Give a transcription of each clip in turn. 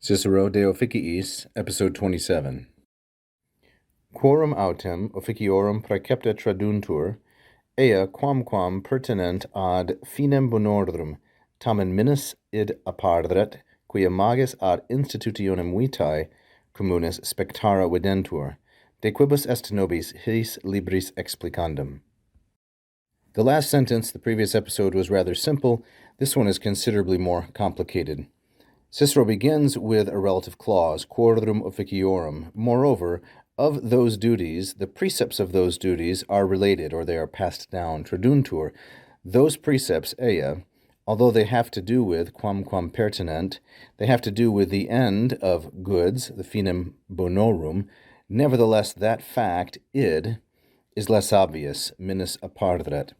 Cicero de Officiis, Episode 27. Quorum autem officiorum praecepta traduntur, ea quamquam pertinent ad finem bonordrum, tamen minus id appardret, quia magis ad institutionem vitae communis spectara videntur, de quibus est nobis his libris explicandum. The last sentence, the previous episode, was rather simple. This one is considerably more complicated. Cicero begins with a relative clause, quorum officiorum. Moreover, of those duties, the precepts of those duties are related, or they are passed down, traduntur. Those precepts, ea, although they have to do with quamquam pertinent, they have to do with the end of goods, the finem bonorum, nevertheless that fact, id, is less obvious, minus appardret.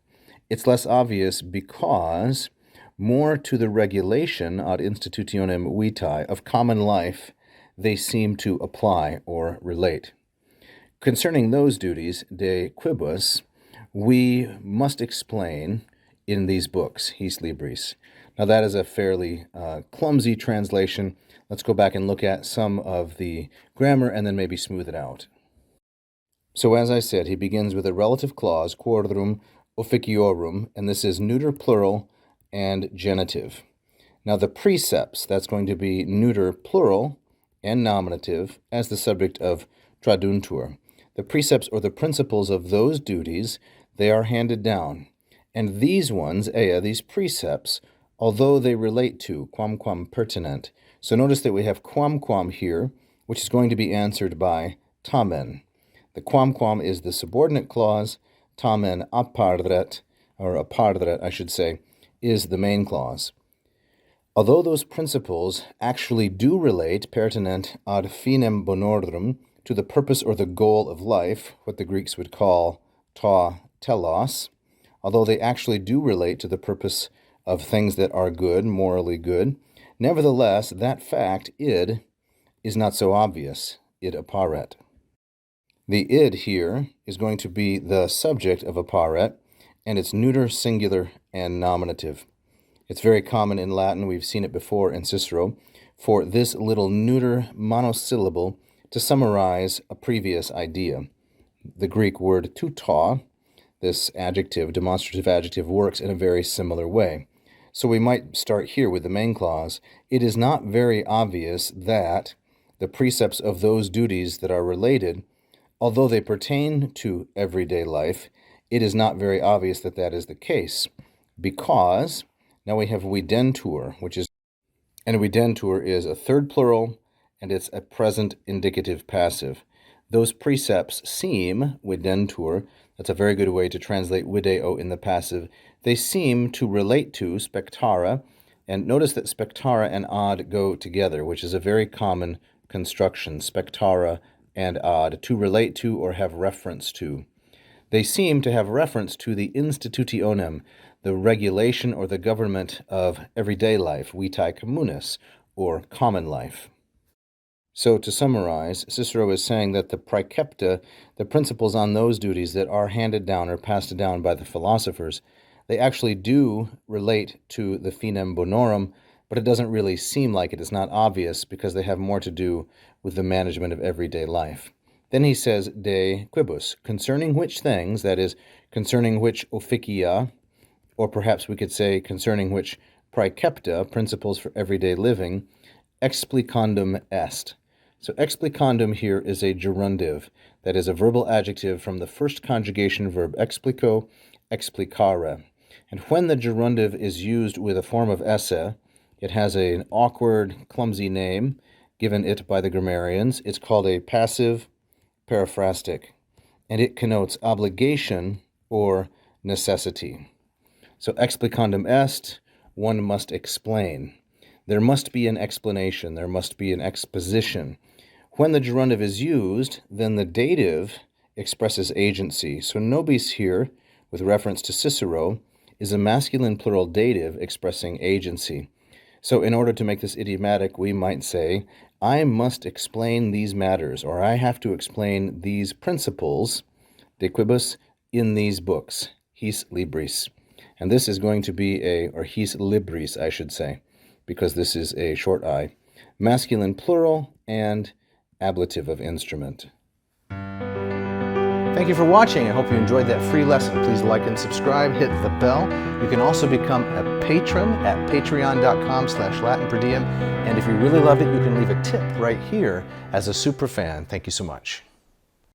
It's less obvious because more to the regulation ad institutionem vitae of common life they seem to apply or relate. Concerning those duties, de quibus, we must explain in these books, his libris. Now that is a fairly clumsy translation. Let's go back and look at some of the grammar and then maybe smooth it out. So as I said, he begins with a relative clause, quorum officiorum, and this is neuter plural and genitive. Now the precepts, that's going to be neuter plural and nominative as the subject of traduntur. The precepts or the principles of those duties, they are handed down. And these ones, ea, these precepts, although they relate to quamquam pertinent. So notice that we have quamquam here, which is going to be answered by tamen. The quamquam is the subordinate clause, tamen appardret, or appardret, I should say, is the main clause. Although those principles actually do relate, pertinent ad finem bonordrum, to the purpose or the goal of life, what the Greeks would call ta telos, although they actually do relate to the purpose of things that are good, morally good, nevertheless, that fact, id, is not so obvious, id apparet. The id here is going to be the subject of apparet, and it's neuter, singular, and nominative. It's very common in Latin, we've seen it before in Cicero, for this little neuter monosyllable to summarize a previous idea. The Greek word tuta, this adjective, demonstrative adjective, works in a very similar way. So we might start here with the main clause. It is not very obvious that the precepts of those duties that are related, although they pertain to everyday life, it is not very obvious that that is the case, because now we have videntur, and videntur is a third plural, and it's a present indicative passive. Those precepts seem, videntur, that's a very good way to translate video in the passive, they seem to relate to spectara, and notice that spectara and ad go together, which is a very common construction, spectara and ad, to relate to or have reference to. They seem to have reference to the institutionem, the regulation or the government of everyday life, vitae communis, or common life. So to summarize, Cicero is saying that the praecepta, the principles on those duties that are handed down or passed down by the philosophers, they actually do relate to the finem bonorum, but it doesn't really seem like it. It's not obvious because they have more to do with the management of everyday life. Then he says, de quibus, concerning which things, that is, concerning which officia, or perhaps we could say concerning which praecepta, principles for everyday living, explicandum est. So explicandum here is a gerundive, that is a verbal adjective from the first conjugation verb explico, explicare. And when the gerundive is used with a form of esse, it has an awkward, clumsy name given it by the grammarians. It's called a passive periphrastic, and it connotes obligation or necessity. So explicandum est, one must explain. There must be an explanation, there must be an exposition. When the gerundive is used, then the dative expresses agency. So nobis here, with reference to Cicero, is a masculine plural dative expressing agency. So in order to make this idiomatic, we might say, I must explain these matters, or I have to explain these principles, de quibus, in these books, his libris. And this is going to be or his libris, I should say, because this is a short I. masculine plural, and ablative of instrument. Thank you for watching. I hope you enjoyed that free lesson. Please like and subscribe, hit the bell. You can also become a patron at patreon.com/LatinPerDiem. And if you really loved it, you can leave a tip right here as a super fan. Thank you so much.